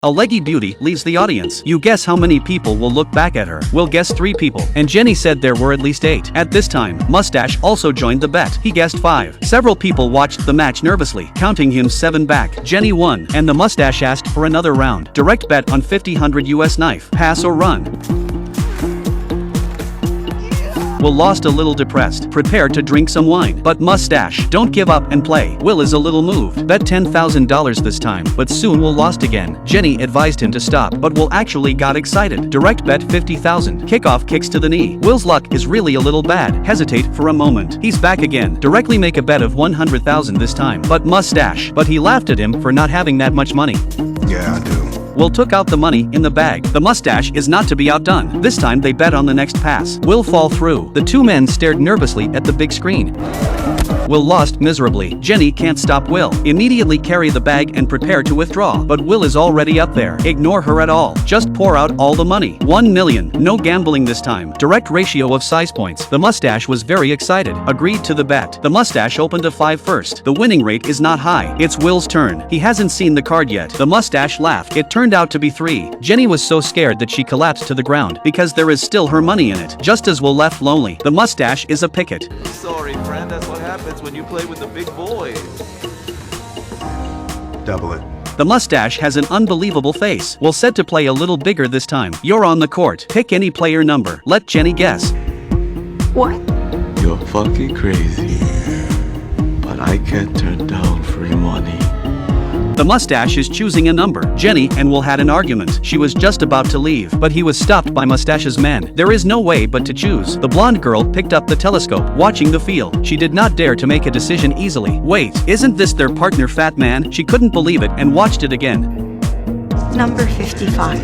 A leggy beauty leaves the audience. You guess how many people will look back at her. Will guess 3 people. And Jenny said there were at least 8. At this time, Mustache also joined the bet. He guessed 5. Several people watched the match nervously, counting him 7 back. Jenny won, and the Mustache asked for another round. Direct bet on 50-100 US knife. Pass or run. Will lost a little depressed, prepared to drink some wine. But Mustache, don't give up and play. Will is a little moved. Bet $10,000 this time, but soon Will lost again. Jenny advised him to stop, but Will actually got excited. Direct bet 50,000. Kickoff kicks to the knee. Will's luck is really a little bad. Hesitate for a moment. He's back again. Directly make a bet of 100,000 this time. But Mustache. But he laughed at him for not having that much money. Yeah, I do. Will took out the money in the bag. The Mustache is not to be outdone. This time they bet on the next pass. Will fall through. The 2 men stared nervously at the big screen. Will lost miserably. Jenny can't stop Will. Immediately carry the bag and prepare to withdraw. But Will is already up there. Ignore her at all. Just pour out all the money. 1 million. No gambling this time. Direct ratio of size points. The Mustache was very excited. Agreed to the bet. The Mustache opened a 5 first. The winning rate is not high. It's Will's turn. He hasn't seen the card yet. The Mustache laughed. It turned out to be 3. Jenny was so scared that she collapsed to the ground because there is still her money in it. Just as Will left lonely, the Mustache is a picket. Sorry, friend, that's what happens when you play with the big boys. Double it. The Mustache has an unbelievable face. Will said to play a little bigger this time. You're on the court. Pick any player number. Let Jenny guess. What? You're fucking crazy. But I can't turn down free money. The Mustache is choosing a number. Jenny and Will had an argument. She was just about to leave, but he was stopped by Mustache's man. There is no way but to choose. The blonde girl picked up the telescope, watching the field. She did not dare to make a decision easily. Wait, isn't this their partner Fat Man? She couldn't believe it and watched it again. Number 55.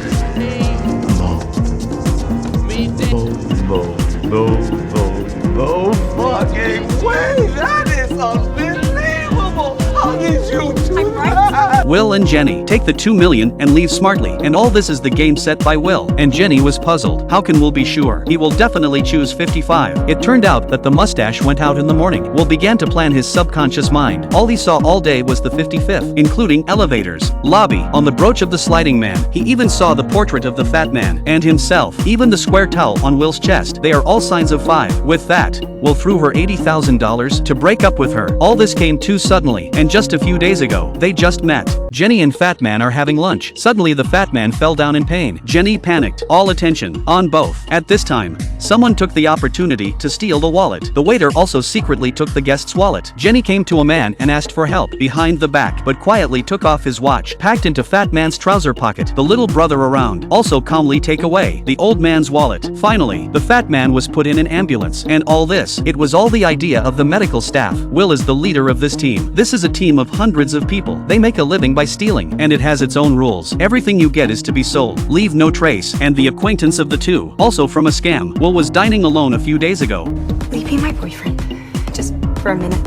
No fucking way! That is unbelievable! How did you do that? Will and Jenny take the 2 million and leave smartly, and all this is the game set by Will. And Jenny was puzzled. How can Will be sure? He will definitely choose 55. It turned out that the Mustache went out in the morning. Will began to plan his subconscious mind. All he saw all day was the 55th, including elevators, lobby, on the brooch of the sliding man. He even saw the portrait of the fat man, and himself, even the square towel on Will's chest. They are all signs of 5. With that, Will threw her $80,000 to break up with her. All this came too suddenly, and just a few days ago, they just met. Jenny and Fat Man are having lunch. Suddenly the Fat Man fell down in pain. Jenny panicked. All attention on both. At this time, someone took the opportunity to steal the wallet. The waiter also secretly took the guest's wallet. Jenny came to a man and asked for help behind the back, but quietly took off his watch, packed into Fat Man's trouser pocket. The little brother around also calmly take away the old man's wallet. Finally, the Fat Man was put in an ambulance. And all this, it was all the idea of the medical staff. Will is the leader of this team. This is a team of hundreds of people. They make a living by stealing, and it has its own rules. Everything you get is to be sold. Leave no trace. And the acquaintance of the two, also from a scam. Will was dining alone a few days ago. Will you be my boyfriend? Just for a minute.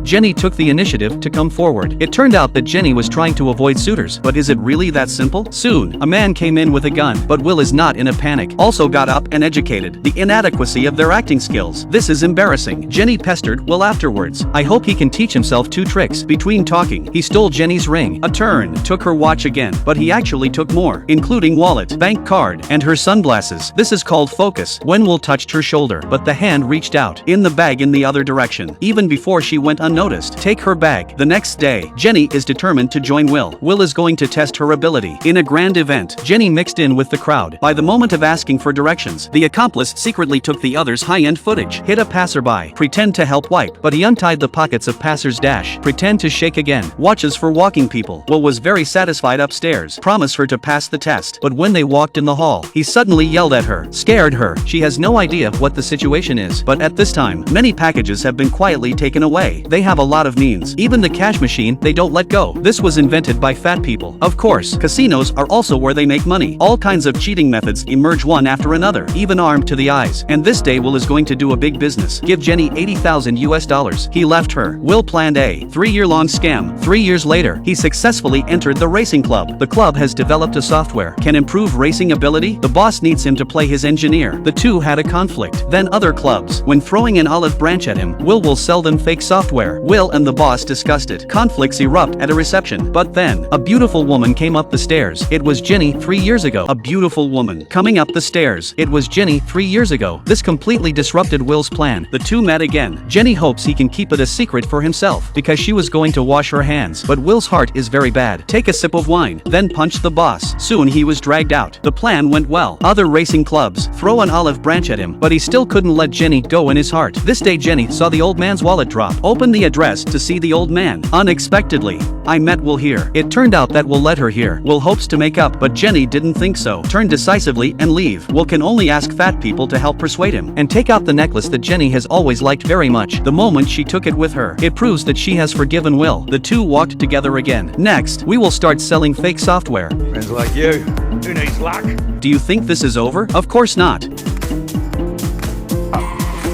Jenny took the initiative to come forward. It turned out that Jenny was trying to avoid suitors, but is it really that simple? Soon, a man came in with a gun, but Will is not in a panic. Also got up and educated. The inadequacy of their acting skills. This is embarrassing. Jenny pestered Will afterwards. I hope he can teach himself 2 tricks. Between talking, he stole Jenny's ring, a turn, took her watch again, but he actually took more, including wallet, bank card, and her sunglasses. This is called focus. When Will touched her shoulder, but the hand reached out in the bag in the other direction, even before she went unnoticed. Take her bag. The next day, Jenny is determined to join Will. Will is going to test her ability. In a grand event, Jenny mixed in with the crowd. By the moment of asking for directions, the accomplice secretly took the other's high-end footage. Hit a passerby. Pretend to help wipe, but he untied the pockets of passer's dash. Pretend to shake again. Watches for walking people. Will was very satisfied upstairs. Promised her to pass the test. But when they walked in the hall, he suddenly yelled at her. Scared her. She has no idea what the situation is. But at this time, many packages have been quietly taken away. They have a lot of means. Even the cash machine, they don't let go. This was invented by fat people. Of course, casinos are also where they make money. All kinds of cheating methods emerge one after another, even armed to the eyes. And this day Will is going to do a big business. Give Jenny $80,000. He left her. Will planned a 3-year-long scam. 3 years later, he successfully entered the racing club. The club has developed a software, can improve racing ability. The boss needs him to play his engineer. The two had a conflict. Then other clubs. When throwing an olive branch at him, Will sell them fake software. software. Will and the boss discussed it. Conflicts erupt at a reception. But then, a beautiful woman came up the stairs. It was Ginny 3 years ago. A beautiful woman coming up the stairs. It was Ginny 3 years ago. This completely disrupted Will's plan. The two met again. Jenny hopes he can keep it a secret for himself because she was going to wash her hands. But Will's heart is very bad. Take a sip of wine, then punch the boss. Soon he was dragged out. The plan went well. Other racing clubs throw an olive branch at him, but he still couldn't let Jenny go in his heart. This day Jenny saw the old man's wallet drop. Opened the address to see the old man. Unexpectedly, I met Will here. It turned out that Will let her here. Will hopes to make up, but Jenny didn't think so. Turn decisively and leave. Will can only ask fat people to help persuade him and take out the necklace that Jenny has always liked very much. The moment she took it with her, it proves that she has forgiven Will. The two walked together again. Next, we will start selling fake software. Friends like you, who needs luck? Do you think this is over? Of course not.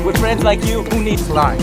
With friends like you, who needs luck?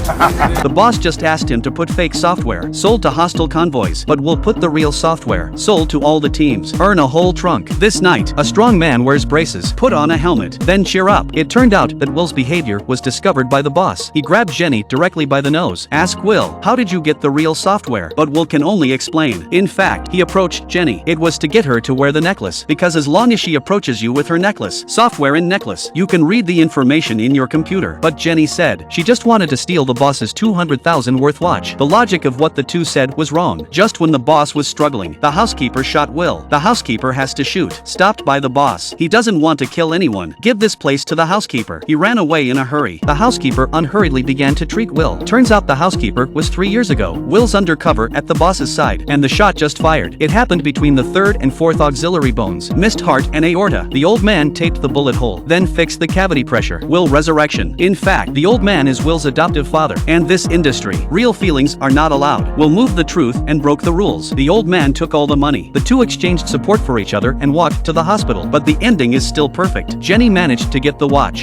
The boss just asked him to put fake software sold to hostile convoys, but will put the real software sold to all the teams. Earn a whole trunk. This night, a strong man wears braces. Put on a helmet. Then cheer up. It turned out that Will's behavior was discovered by the boss. He grabbed Jenny directly by the nose. Ask Will, how did you get the real software? But Will can only explain. In fact, he approached Jenny. It was to get her to wear the necklace, because as long as she approaches you with her necklace, software in necklace, you can read the information in your computer. But Jenny said she just wanted to steal the boss's 200,000 worth watch. The logic of what the two said was wrong. Just when the boss was struggling, the housekeeper shot Will. The housekeeper has to shoot. Stopped by the boss. He doesn't want to kill anyone. Give this place to the housekeeper. He ran away in a hurry. The housekeeper unhurriedly began to treat Will. Turns out the housekeeper was 3 years ago. Will's undercover at the boss's side, and the shot just fired. It happened between the third and fourth auxiliary bones, missed heart and aorta. The old man taped the bullet hole, then fixed the cavity pressure. Will resurrection. In fact, the old man is Will's adoptive father, and this industry, real feelings are not allowed. Will moved the truth and broke the rules. The old man took all the money. The two exchanged support for each other and walked to the hospital, but the ending is still perfect. Jenny managed to get the watch.